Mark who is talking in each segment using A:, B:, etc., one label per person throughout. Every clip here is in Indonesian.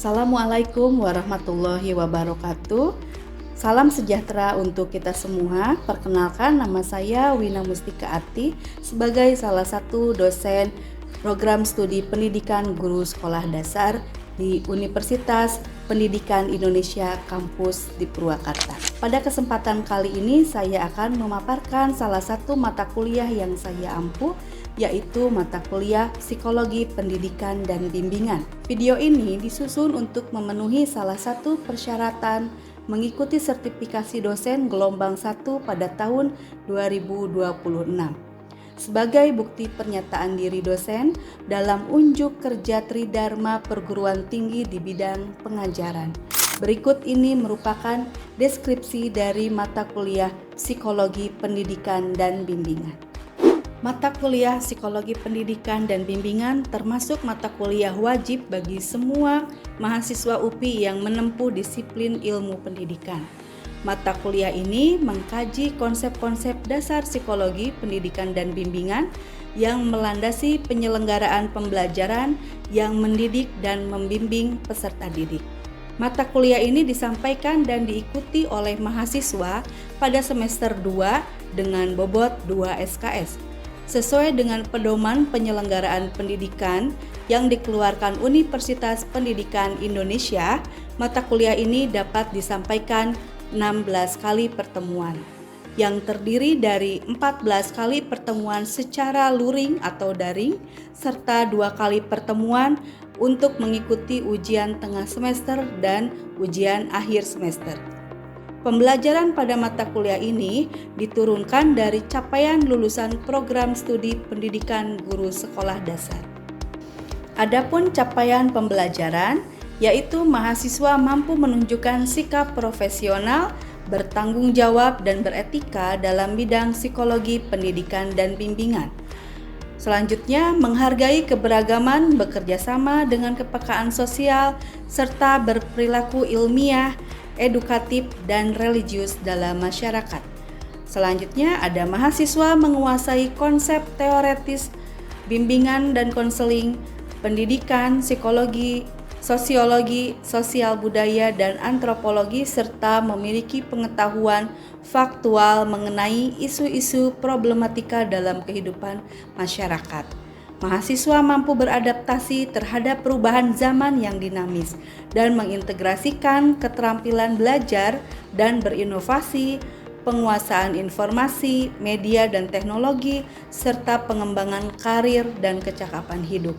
A: Assalamualaikum warahmatullahi wabarakatuh. Salam sejahtera untuk kita semua. Perkenalkan, nama saya Wina Mustika Ati sebagai salah satu dosen program studi pendidikan guru sekolah dasar di Universitas Pendidikan Indonesia Kampus di Purwakarta. Pada kesempatan kali ini saya akan memaparkan salah satu mata kuliah yang saya ampu, yaitu mata kuliah Psikologi Pendidikan dan Bimbingan. Video ini disusun untuk memenuhi salah satu persyaratan mengikuti sertifikasi dosen gelombang 1 pada tahun 2026. Sebagai bukti pernyataan diri dosen dalam unjuk kerja Tridharma Perguruan Tinggi di bidang pengajaran. Berikut ini merupakan deskripsi dari mata kuliah Psikologi Pendidikan dan Bimbingan. Mata kuliah Psikologi Pendidikan dan Bimbingan termasuk mata kuliah wajib bagi semua mahasiswa UPI yang menempuh disiplin ilmu pendidikan. Mata kuliah ini mengkaji konsep-konsep dasar psikologi pendidikan dan bimbingan yang melandasi penyelenggaraan pembelajaran yang mendidik dan membimbing peserta didik. Mata kuliah ini disampaikan dan diikuti oleh mahasiswa pada semester 2 dengan bobot 2 SKS. Sesuai dengan pedoman penyelenggaraan pendidikan yang dikeluarkan Universitas Pendidikan Indonesia, mata kuliah ini dapat disampaikan 16 kali pertemuan, yang terdiri dari 14 kali pertemuan secara luring atau daring, serta 2 kali pertemuan untuk mengikuti ujian tengah semester dan ujian akhir semester. Pembelajaran pada mata kuliah ini diturunkan dari capaian lulusan program studi pendidikan guru sekolah dasar. Adapun capaian pembelajaran, yaitu mahasiswa mampu menunjukkan sikap profesional, bertanggung jawab, dan beretika dalam bidang psikologi pendidikan dan bimbingan. Selanjutnya, menghargai keberagaman, bekerja sama dengan kepekaan sosial, serta berperilaku ilmiah, edukatif, dan religius dalam masyarakat. Selanjutnya, ada mahasiswa menguasai konsep teoretis bimbingan dan konseling, pendidikan, psikologi, sosiologi, sosial budaya, dan antropologi, serta memiliki pengetahuan faktual mengenai isu-isu problematika dalam kehidupan masyarakat. Mahasiswa mampu beradaptasi terhadap perubahan zaman yang dinamis dan mengintegrasikan keterampilan belajar dan berinovasi, penguasaan informasi, media dan teknologi, serta pengembangan karir dan kecakapan hidup.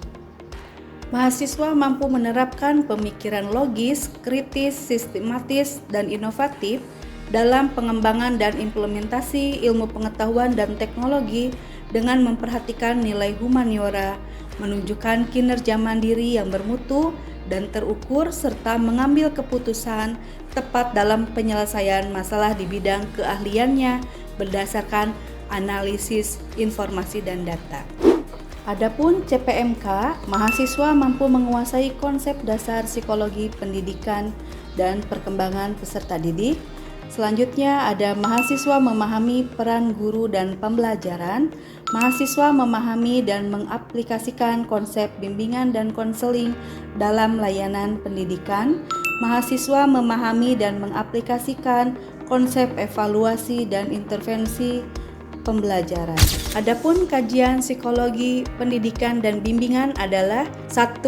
A: Mahasiswa mampu menerapkan pemikiran logis, kritis, sistematis, dan inovatif dalam pengembangan dan implementasi ilmu pengetahuan dan teknologi dengan memperhatikan nilai humaniora, menunjukkan kinerja mandiri yang bermutu dan terukur, serta mengambil keputusan tepat dalam penyelesaian masalah di bidang keahliannya berdasarkan analisis informasi dan data. Adapun CPMK, mahasiswa mampu menguasai konsep dasar psikologi pendidikan dan perkembangan peserta didik. Selanjutnya ada mahasiswa memahami peran guru dan pembelajaran. Mahasiswa memahami dan mengaplikasikan konsep bimbingan dan konseling dalam layanan pendidikan. Mahasiswa memahami dan mengaplikasikan konsep evaluasi dan intervensi pembelajaran. Adapun kajian psikologi pendidikan dan bimbingan adalah 1.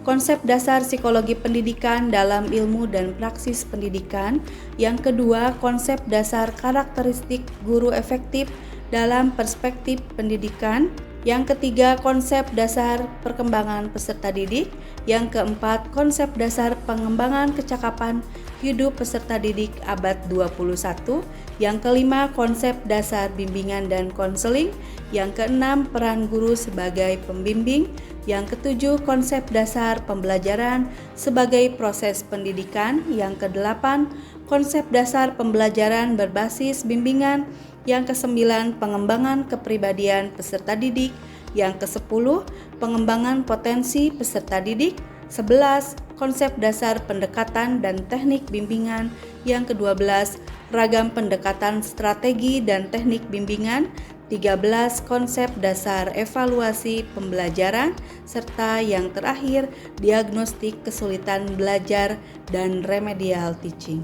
A: Konsep dasar psikologi pendidikan dalam ilmu dan praksis pendidikan. Yang kedua, konsep dasar karakteristik guru efektif dalam perspektif pendidikan. Yang ketiga, konsep dasar perkembangan peserta didik. Yang keempat, konsep dasar pengembangan kecakapan hidup peserta didik abad 21. Yang kelima, konsep dasar bimbingan dan konseling. Yang keenam, peran guru sebagai pembimbing. Yang ketujuh, konsep dasar pembelajaran sebagai proses pendidikan. Yang kedelapan, konsep dasar pembelajaran berbasis bimbingan. Yang kesembilan, pengembangan kepribadian peserta didik. Yang kesepuluh, pengembangan potensi peserta didik. 11. Konsep dasar pendekatan dan teknik bimbingan. Yang ke-12, ragam pendekatan strategi dan teknik bimbingan. 13 konsep dasar evaluasi pembelajaran, serta yang terakhir diagnostik kesulitan belajar dan remedial teaching.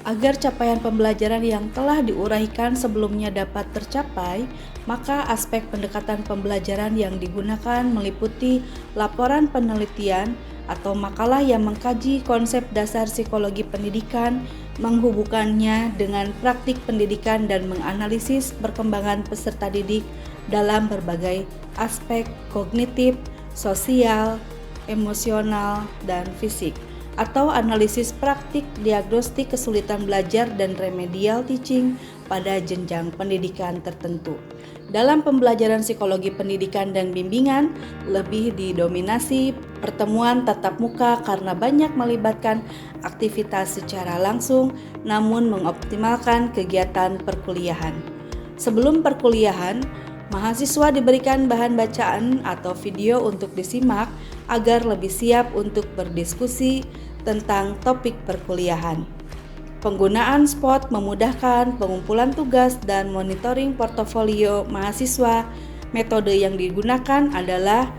A: Agar capaian pembelajaran yang telah diuraikan sebelumnya dapat tercapai, maka aspek pendekatan pembelajaran yang digunakan meliputi laporan penelitian atau makalah yang mengkaji konsep dasar psikologi pendidikan, menghubungkannya dengan praktik pendidikan dan menganalisis perkembangan peserta didik dalam berbagai aspek kognitif, sosial, emosional, dan fisik, atau analisis praktik diagnostik kesulitan belajar dan remedial teaching pada jenjang pendidikan tertentu. Dalam pembelajaran psikologi pendidikan dan bimbingan, lebih didominasi pertemuan tatap muka karena banyak melibatkan aktivitas secara langsung, namun mengoptimalkan kegiatan perkuliahan. Sebelum perkuliahan, mahasiswa diberikan bahan bacaan atau video untuk disimak agar lebih siap untuk berdiskusi tentang topik perkuliahan. Penggunaan spot memudahkan pengumpulan tugas dan monitoring portofolio mahasiswa. Metode yang digunakan adalah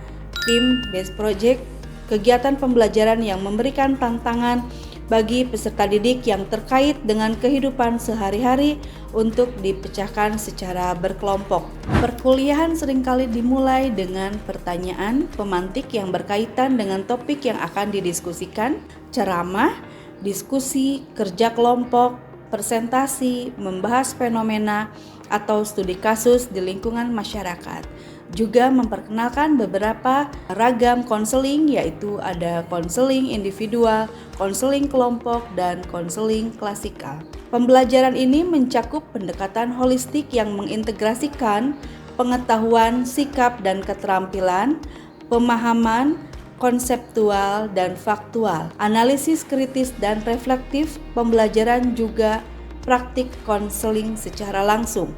A: team-based project, kegiatan pembelajaran yang memberikan tantangan bagi peserta didik yang terkait dengan kehidupan sehari-hari untuk dipecahkan secara berkelompok. Perkuliahan seringkali dimulai dengan pertanyaan pemantik yang berkaitan dengan topik yang akan didiskusikan, ceramah, diskusi, kerja kelompok, presentasi, membahas fenomena atau studi kasus di lingkungan masyarakat. Juga memperkenalkan beberapa ragam konseling, yaitu ada konseling individual, konseling kelompok, dan konseling klasikal. Pembelajaran ini mencakup pendekatan holistik yang mengintegrasikan pengetahuan, sikap, dan keterampilan, pemahaman, konseptual, dan faktual, analisis kritis dan reflektif. Pembelajaran juga praktik konseling secara langsung.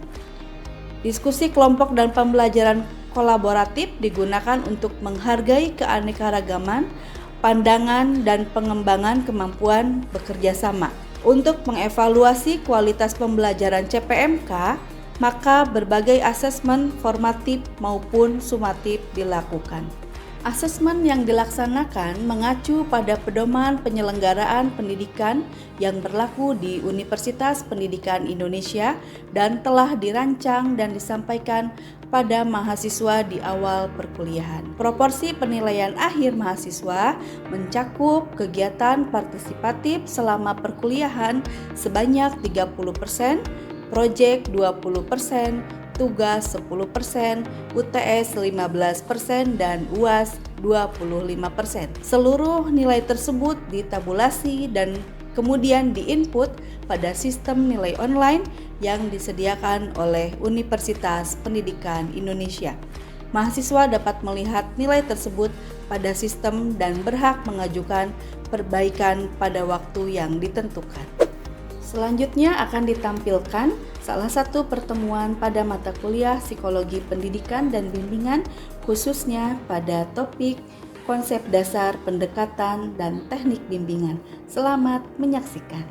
A: Diskusi kelompok dan pembelajaran kolaboratif digunakan untuk menghargai keanekaragaman, pandangan, dan pengembangan kemampuan bekerja sama. Untuk mengevaluasi kualitas pembelajaran CPMK, maka berbagai asesmen formatif maupun sumatif dilakukan. Asesmen yang dilaksanakan mengacu pada pedoman penyelenggaraan pendidikan yang berlaku di Universitas Pendidikan Indonesia dan telah dirancang dan disampaikan pada mahasiswa di awal perkuliahan. Proporsi penilaian akhir mahasiswa mencakup kegiatan partisipatif selama perkuliahan sebanyak 30%, proyek 20%, tugas 10%, UTS 15%, dan UAS 25%. Seluruh nilai tersebut ditabulasi dan kemudian diinput pada sistem nilai online yang disediakan oleh Universitas Pendidikan Indonesia. Mahasiswa dapat melihat nilai tersebut pada sistem dan berhak mengajukan perbaikan pada waktu yang ditentukan. Selanjutnya akan ditampilkan salah satu pertemuan pada mata kuliah Psikologi Pendidikan dan Bimbingan, khususnya pada topik konsep dasar pendekatan dan teknik bimbingan. Selamat menyaksikan.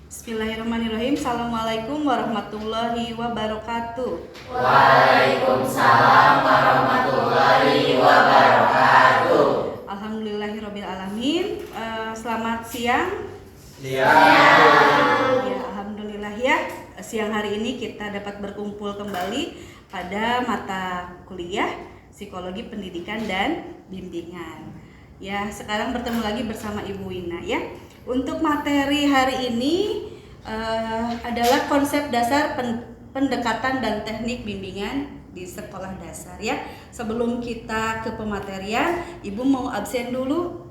A: Bismillahirrahmanirrahim. Assalamualaikum warahmatullahi wabarakatuh.
B: Waalaikumsalam warahmatullahi wabarakatuh.
A: Alhamdulillahirabbil alamin. Selamat siang.
B: Ya,
A: alhamdulillah ya. Siang hari ini kita dapat berkumpul kembali pada mata kuliah Psikologi Pendidikan dan Bimbingan. Ya, sekarang bertemu lagi bersama Ibu Wina ya. Untuk materi hari ini adalah konsep dasar pendekatan dan teknik bimbingan di sekolah dasar ya. Sebelum kita ke pematerian, Ibu mau absen dulu.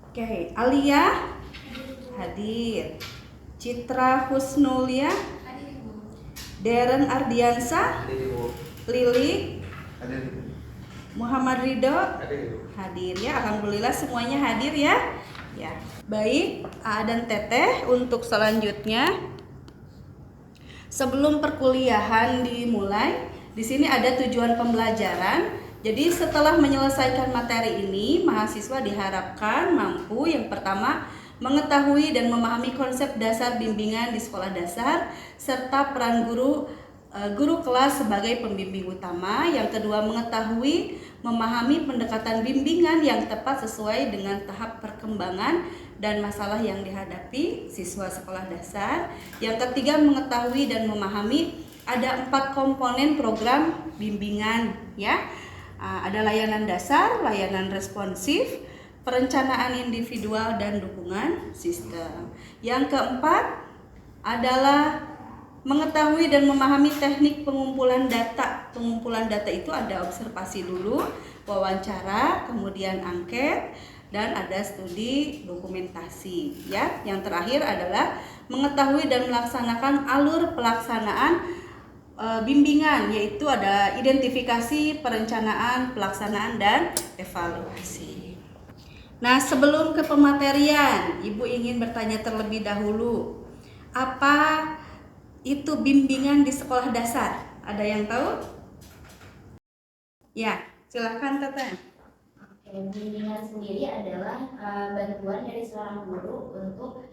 A: Oke, Alia hadir. Citra Husnulia hadir. Deren Ardiansa Lili hadir. Muhammad Ridho hadir ya. Alhamdulillah semuanya hadir ya. Ya. Baik, A dan Teteh untuk selanjutnya. Sebelum perkuliahan dimulai, di sini ada tujuan pembelajaran. Jadi setelah menyelesaikan materi ini, mahasiswa diharapkan mampu yang pertama mengetahui dan memahami konsep dasar bimbingan di sekolah dasar, serta peran guru kelas sebagai pembimbing utama. Yang kedua, mengetahui, memahami pendekatan bimbingan yang tepat sesuai dengan tahap perkembangan dan masalah yang dihadapi siswa sekolah dasar. Yang ketiga, mengetahui dan memahami ada 4 komponen program bimbingan, ya. Ada layanan dasar, layanan responsif, perencanaan individual, dan dukungan sistem. Yang keempat adalah mengetahui dan memahami teknik pengumpulan data. Pengumpulan data itu ada observasi dulu, wawancara, kemudian angket, dan ada studi dokumentasi, ya. Yang terakhir adalah mengetahui dan melaksanakan alur pelaksanaan bimbingan, yaitu ada identifikasi, perencanaan, pelaksanaan, dan evaluasi. Nah, sebelum ke pematerian, Ibu ingin bertanya terlebih dahulu, apa itu bimbingan di sekolah dasar? Ada yang tahu? Ya, silahkan Tata.
C: Bimbingan sendiri adalah bantuan dari seorang guru untuk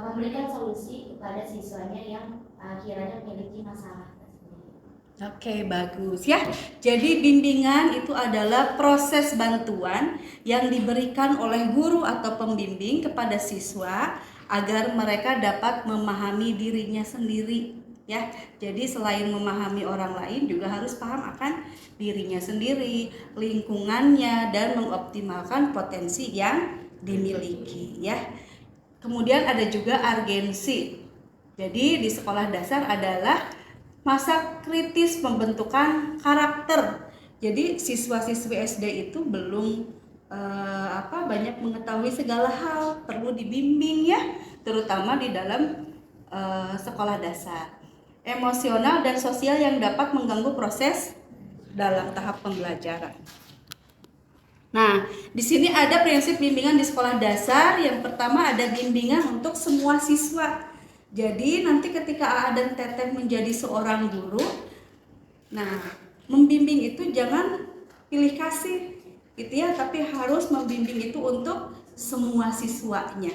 C: memberikan solusi kepada siswanya yang kiranya memiliki masalah tersebut.
A: Oke, bagus ya. Jadi bimbingan itu adalah proses bantuan yang diberikan oleh guru atau pembimbing kepada siswa agar mereka dapat memahami dirinya sendiri, ya. Jadi selain memahami orang lain juga harus paham akan dirinya sendiri, lingkungannya, dan mengoptimalkan potensi yang dimiliki, ya. Kemudian ada juga urgensi. Jadi di sekolah dasar adalah masa kritis pembentukan karakter. Jadi siswa-siswi SD itu belum banyak mengetahui segala hal, perlu dibimbing, ya, terutama di dalam sekolah dasar. Emosional dan sosial yang dapat mengganggu proses dalam tahap pembelajaran. Nah, di sini ada prinsip bimbingan di sekolah dasar. Yang pertama ada bimbingan untuk semua siswa. Jadi nanti ketika AA dan Teteh menjadi seorang guru, nah, membimbing itu jangan pilih kasih, gitu ya, tapi harus membimbing itu untuk semua siswanya.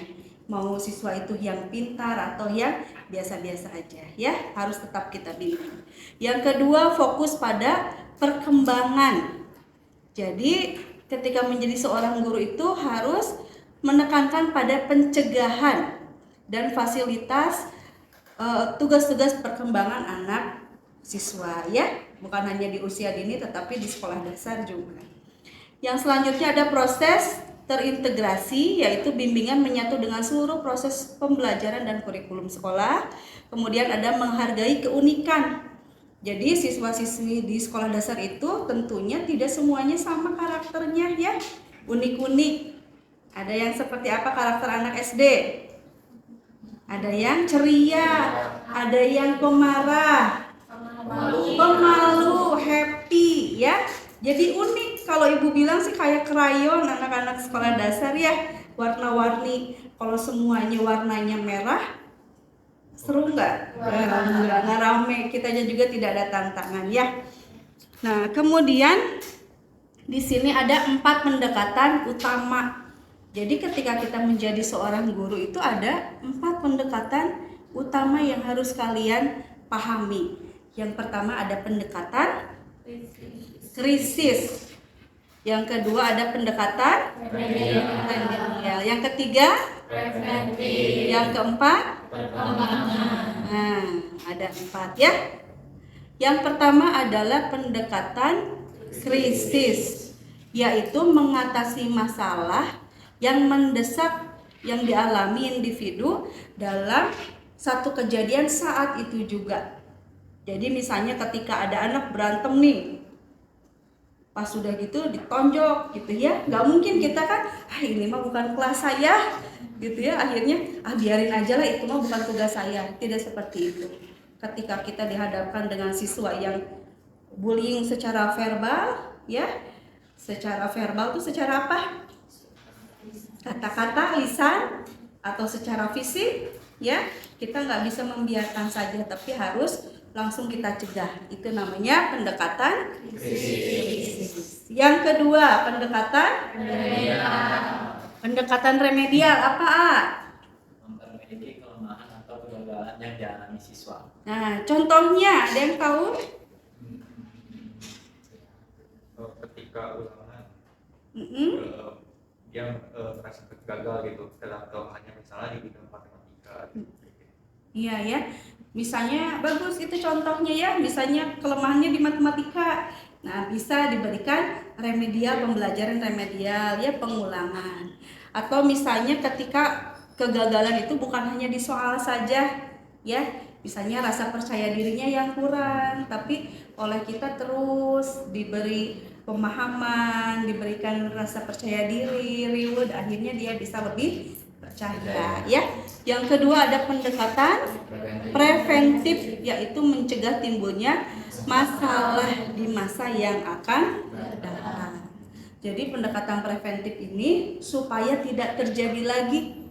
A: Mau siswa itu yang pintar atau yang biasa-biasa aja, ya, harus tetap kita bimbing. Yang kedua, fokus pada perkembangan. Jadi ketika menjadi seorang guru itu harus menekankan pada pencegahan dan fasilitas tugas-tugas perkembangan anak siswa, ya, bukan hanya di usia dini tetapi di sekolah dasar juga. Yang selanjutnya ada proses terintegrasi, yaitu bimbingan menyatu dengan seluruh proses pembelajaran dan kurikulum sekolah. Kemudian ada menghargai keunikan. Jadi siswa-siswi di sekolah dasar itu tentunya tidak semuanya sama karakternya, ya, unik-unik. Ada yang seperti apa karakter anak SD? Ada yang ceria, ada yang pemarah, pemalu, happy, ya. Jadi unik. Kalau ibu bilang sih kayak krayon anak-anak sekolah dasar, ya, warna-warni. Kalau semuanya warnanya merah, seru nggak? Nggak rame, kitanya juga tidak ada tantangan, ya. Nah, kemudian di sini ada 4 pendekatan utama. Jadi ketika kita menjadi seorang guru itu ada 4 pendekatan utama yang harus kalian pahami. Yang pertama ada pendekatan krisis. Yang kedua ada pendekatan remedial. Yang ketiga preventif. Yang keempat perkembangan. Nah, ada 4, ya. Yang pertama adalah pendekatan krisis, yaitu mengatasi masalah yang mendesak yang dialami individu dalam satu kejadian saat itu juga. Jadi misalnya ketika ada anak berantem nih, pas sudah gitu ditonjok gitu, ya, nggak mungkin kita kan ini mah bukan kelas saya gitu, ya, akhirnya biarin aja lah, itu mah bukan tugas saya. Tidak seperti itu. Ketika kita dihadapkan dengan siswa yang bullying secara verbal, ya, secara verbal itu secara apa? Kata-kata, lisan, atau secara fisik, ya, kita nggak bisa membiarkan saja, tapi harus langsung kita cegah. Itu namanya pendekatan krisis. Yang kedua, pendekatan remedial. Pendekatan remedial apa, A?
B: Memperbaiki kelemahan atau kegagalan yang dialami siswa.
A: Nah, contohnya ada yang tahu?
D: Ketika ulangan
A: Mm-mm.
D: dia merasa gagal gitu dalam kelemahannya, misalnya di bidang matematika gitu.
A: Iya ya, misalnya bagus itu contohnya ya, misalnya kelemahannya di matematika. Nah, bisa diberikan remedial, pembelajaran remedial ya, pengulangan. Atau misalnya ketika kegagalan itu bukan hanya di soal saja ya, misalnya rasa percaya dirinya yang kurang, tapi oleh kita terus diberi pemahaman, diberikan rasa percaya diri, reward, akhirnya dia bisa lebih percaya ya. Yang kedua ada pendekatan preventif, yaitu mencegah timbulnya masalah di masa yang akan datang. Jadi pendekatan preventif ini supaya tidak terjadi lagi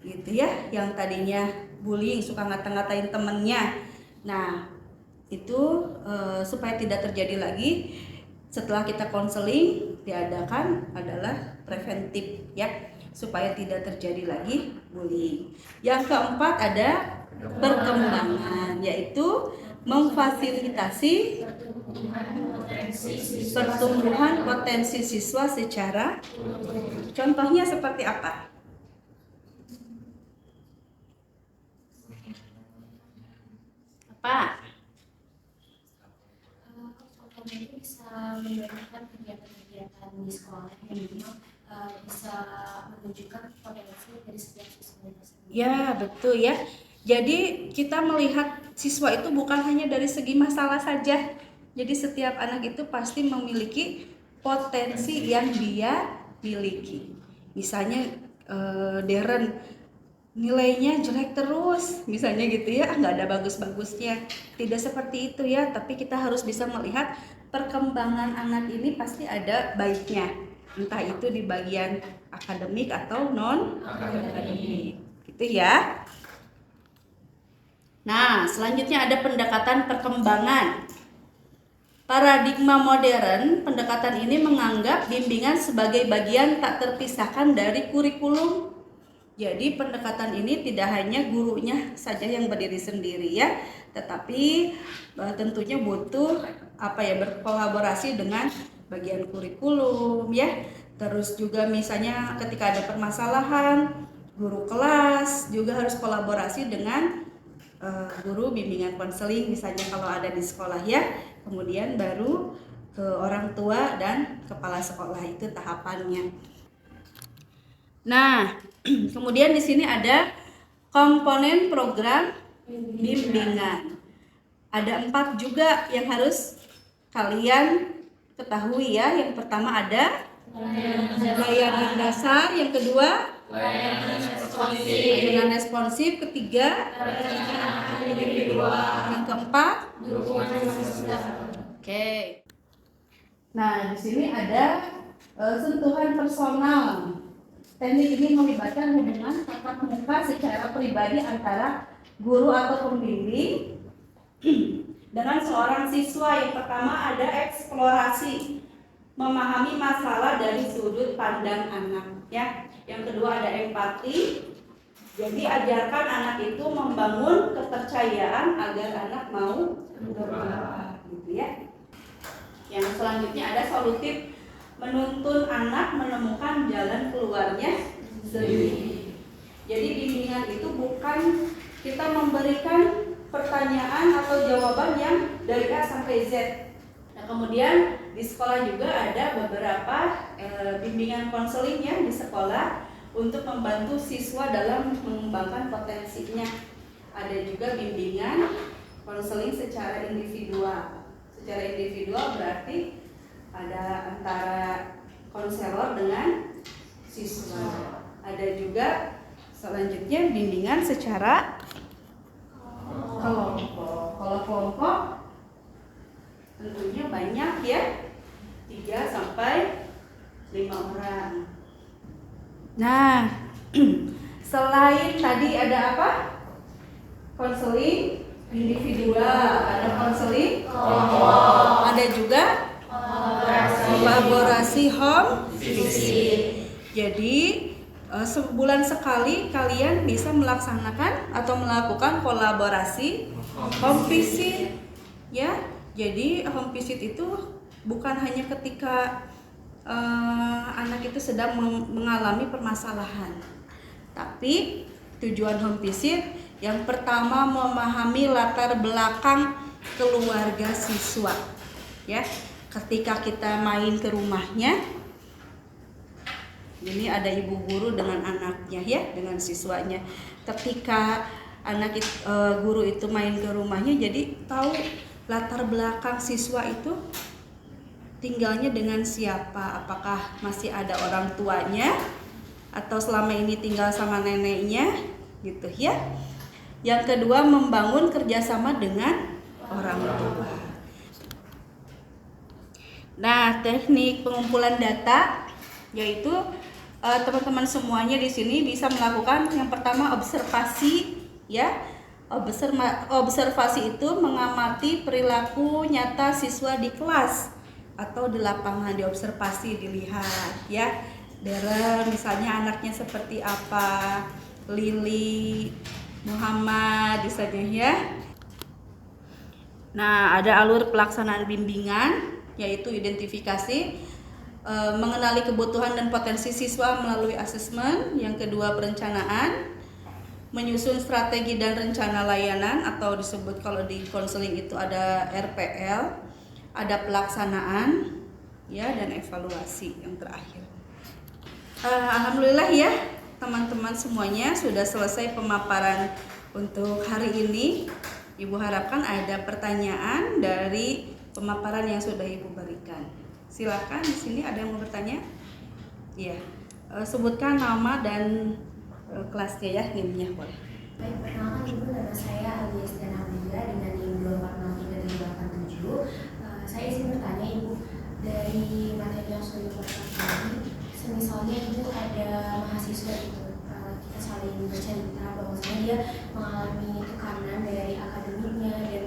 A: gitu ya, yang tadinya bullying, suka ngata-ngatain temennya. Nah itu supaya tidak terjadi lagi, setelah kita konseling diadakan adalah preventif ya, supaya tidak terjadi lagi bullying. Yang keempat ada perkembangan, yaitu memfasilitasi pertumbuhan potensi siswa secara, contohnya seperti apa? Apa?
C: Contohnya itu bisa memberikan kegiatan-kegiatan di sekolah yang memang bisa menunjukkan potensi dari setiap siswa tersebut.
A: Ya, betul ya. Jadi kita melihat siswa itu bukan hanya dari segi masalah saja. Jadi setiap anak itu pasti memiliki potensi yang dia miliki. Misalnya Darren nilainya jelek terus, misalnya gitu ya, nggak ada bagus-bagusnya. Tidak seperti itu ya, tapi kita harus bisa melihat perkembangan anak ini pasti ada baiknya, entah itu di bagian akademik atau non akademik, gitu ya. Nah, selanjutnya ada pendekatan perkembangan. Paradigma modern, pendekatan ini menganggap bimbingan sebagai bagian tak terpisahkan dari kurikulum. Jadi pendekatan ini tidak hanya gurunya saja yang berdiri sendiri ya, tetapi tentunya butuh berkolaborasi dengan bagian kurikulum ya. Terus juga misalnya ketika ada permasalahan, guru kelas juga harus kolaborasi dengan guru bimbingan konseling misalnya kalau ada di sekolah ya. Kemudian baru ke orang tua dan kepala sekolah, itu tahapannya. Nah, kemudian di sini ada komponen program bimbingan. Ada 4 juga yang harus kalian ketahui ya. Yang pertama ada layanan dasar, yang kedua layanan responsif, ketiga yang keempat Oke. Nah, di sini ada sentuhan personal. Teknik ini melibatkan hubungan tatap muka secara pribadi antara guru atau pembimbing dengan seorang siswa. Yang pertama ada eksplorasi, memahami masalah dari sudut pandang anak ya. Yang kedua ada empati. Jadi ajarkan anak itu membangun kepercayaan agar anak mau berubah gitu ya. Yang selanjutnya ada solutif, menuntun anak menemukan jalan keluarnya sendiri. Jadi bimbingan itu bukan kita memberikan pertanyaan atau jawaban yang dari A sampai Z. Nah, kemudian di sekolah juga ada beberapa bimbingan konseling ya di sekolah untuk membantu siswa dalam mengembangkan potensinya. Ada juga bimbingan konseling secara individual. Secara individual berarti ada antara konselor dengan siswa. Ada juga selanjutnya bimbingan secara kelompok. Kalau kelompok tentunya banyak ya, 3 sampai 5 orang. Nah, selain tadi ada apa? Konseling individual, ada konseling kelompok, ada juga kolaborasi home visit. Jadi sebulan sekali kalian bisa melaksanakan atau melakukan kolaborasi home visit ya. Jadi home visit itu bukan hanya ketika anak itu sedang mengalami permasalahan, tapi tujuan home visit yang pertama memahami latar belakang keluarga siswa ya. Ketika kita main ke rumahnya, ini ada ibu guru dengan anaknya ya, dengan siswanya. Ketika guru itu main ke rumahnya, jadi tahu latar belakang siswa itu tinggalnya dengan siapa, apakah masih ada orang tuanya atau selama ini tinggal sama neneknya gitu ya. Yang kedua, membangun kerjasama dengan orang tua. Nah, teknik pengumpulan data yaitu teman-teman semuanya di sini bisa melakukan yang pertama observasi ya. Observasi itu mengamati perilaku nyata siswa di kelas atau di lapangan, diobservasi, dilihat ya. Dara misalnya anaknya seperti apa, Lili, Muhammad misalnya ya. Nah, ada alur pelaksanaan bimbingan yaitu identifikasi, mengenali kebutuhan dan potensi siswa melalui asesmen. Yang kedua, perencanaan, menyusun strategi dan rencana layanan atau disebut kalau di konseling itu ada RPL. Ada pelaksanaan ya, dan evaluasi yang terakhir. Alhamdulillah ya teman-teman semuanya sudah selesai pemaparan untuk hari ini. Ibu harapkan ada pertanyaan dari pemaparan yang sudah Ibu berikan. Silakan, di sini ada yang mau bertanya? Iya. Sebutkan nama dan kelasnya ya, NIM-nya boleh.
C: Baik, perkenalkan Ibu, nama saya Alias dan Abdillah dengan NIM 2463787. Saya izin bertanya Ibu, dari materi yang sudah diberikan tadi, semisalnya Ibu ada mahasiswa itu, kita saling bercerita bahwasanya dia mengalami tekanan dari akademiknya dan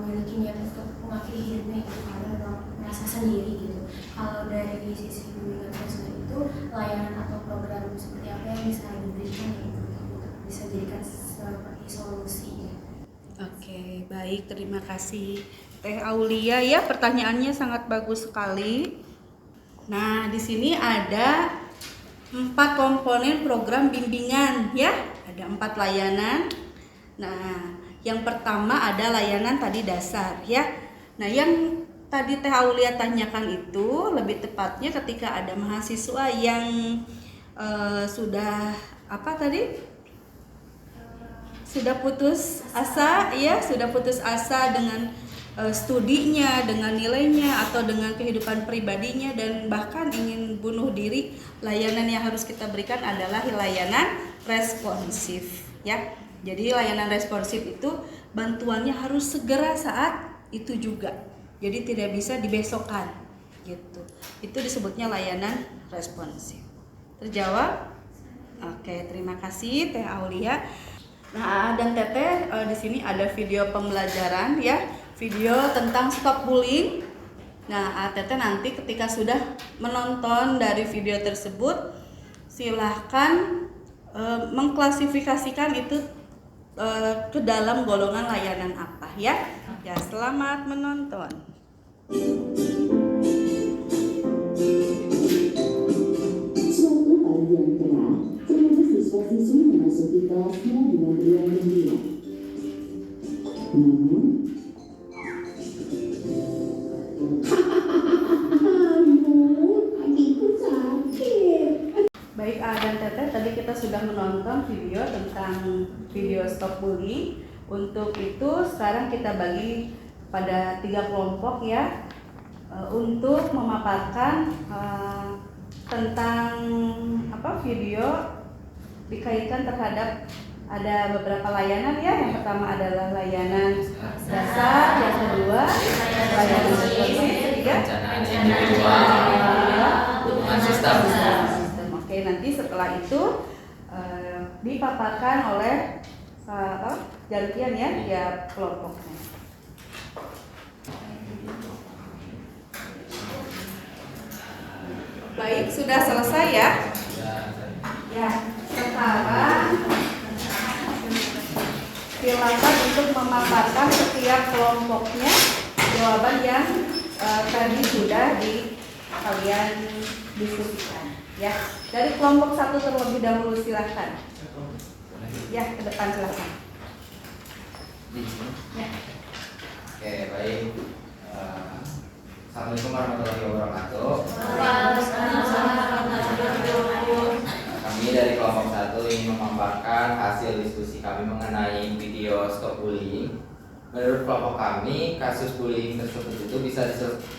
C: memiliki niat untuk mengakhiri hidupnya itu karena memang merasa sendiri gitu. Kalau dari sisi bimbingan sosial itu, layanan atau program seperti apa yang bisa diberikan untuk bisa jadikan seperti solusi ya?
A: Oke, baik, terima kasih Teh Aulia ya, pertanyaannya sangat bagus sekali. Nah, di sini ada 4 komponen program bimbingan ya, ada 4 layanan. Nah, yang pertama ada layanan tadi dasar ya. Nah, yang tadi Teh Aulia tanyakan itu lebih tepatnya ketika ada mahasiswa yang sudah apa tadi? Sudah putus asa ya, sudah putus asa dengan studinya, dengan nilainya atau dengan kehidupan pribadinya dan bahkan ingin bunuh diri. Layanan yang harus kita berikan adalah layanan responsif ya. Jadi layanan responsif itu bantuannya harus segera saat itu juga. Jadi tidak bisa dibesokkan gitu. Itu disebutnya layanan responsif. Terjawab? Oke, terima kasih Teh Aulia. Nah, dan Teteh di sini ada video pembelajaran ya, video tentang stop bullying. Nah, Teteh nanti ketika sudah menonton dari video tersebut, silahkan mengklasifikasikan itu ke dalam golongan layanan apa ya. Ya, selamat menonton.
E: Suatu pagi yang cerah, ternyata siswa-siswi memasuki kelasnya dengan riang gembira. Namun, kakiku sakit.
A: Baik, dan Teteh, tadi kita sudah menonton video tentang video stop bullying. Untuk itu sekarang kita bagi pada 3 kelompok ya, untuk memaparkan tentang video dikaitkan terhadap ada beberapa layanan ya. Yang pertama adalah layanan dasar, yang kedua layanan responsif, ketiga
B: dukungan sistem.
A: Oke, nanti setelah itu dipaparkan oleh gantian ya tiap kelompoknya. Baik, sudah selesai ya. Ya, sekarang silakan untuk memaparkan setiap kelompoknya jawaban yang tadi sudah kalian diskusikan. Ya, dari kelompok 1 terlebih dahulu silahkan. Ya, ke depan silahkan.
F: Di sini.
A: Ya.
F: Oke, baik. Assalamualaikum warahmatullahi wabarakatuh. Kami dari kelompok 1 ingin memaparkan hasil diskusi kami mengenai video stop bullying. Menurut kelompok kami, kasus bullying tersebut itu bisa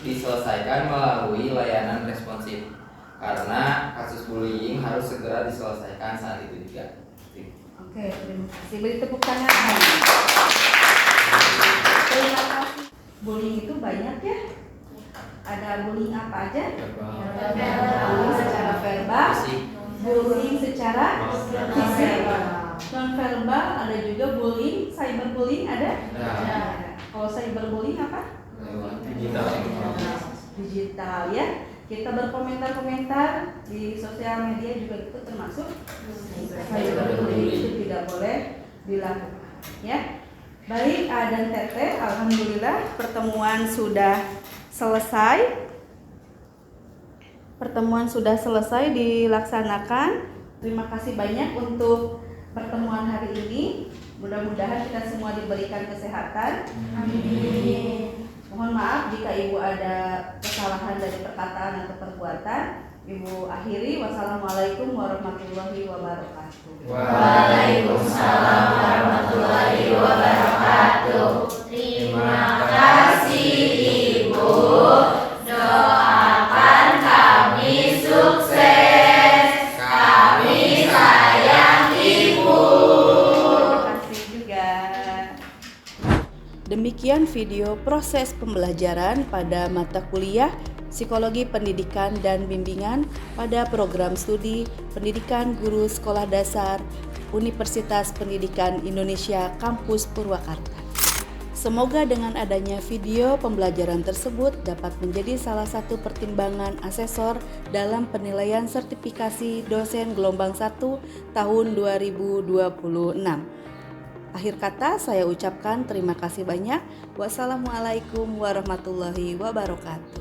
F: diselesaikan melalui layanan responsif. Karena kasus bullying harus segera diselesaikan saat itu juga.
A: Oke, terima kasih. Beri tepuk tangan. Terima kasih. Bullying itu banyak ya. Ada bullying apa aja? Bullying secara verbal, bullying secara fisik, non verbal, ada juga bullying, cyberbullying ada? Kalau cyberbullying apa? Digital ya. Kita berkomentar-komentar di sosial media juga itu termasuk cyberbullying, itu tidak boleh dilakukan ya. Baik, A dan Tete, alhamdulillah pertemuan sudah selesai. Pertemuan sudah selesai dilaksanakan. Terima kasih banyak untuk pertemuan hari ini. Mudah-mudahan kita semua diberikan kesehatan. Amin. Mohon maaf jika Ibu ada kesalahan dari perkataan atau perbuatan. Ibu akhiri. Wassalamualaikum warahmatullahi wabarakatuh.
G: Waalaikumsalam warahmatullahi wabarakatuh. Terima kasih Ibu. Doakan kami sukses. Kami sayang Ibu.
A: Terima kasih juga. Demikian video proses pembelajaran pada mata kuliah Psikologi Pendidikan dan Bimbingan pada program studi Pendidikan Guru Sekolah Dasar Universitas Pendidikan Indonesia Kampus Purwakarta. Semoga dengan adanya video pembelajaran tersebut dapat menjadi salah satu pertimbangan asesor dalam penilaian sertifikasi dosen gelombang 1 tahun 2026. Akhir kata saya ucapkan terima kasih banyak. Wassalamualaikum warahmatullahi wabarakatuh.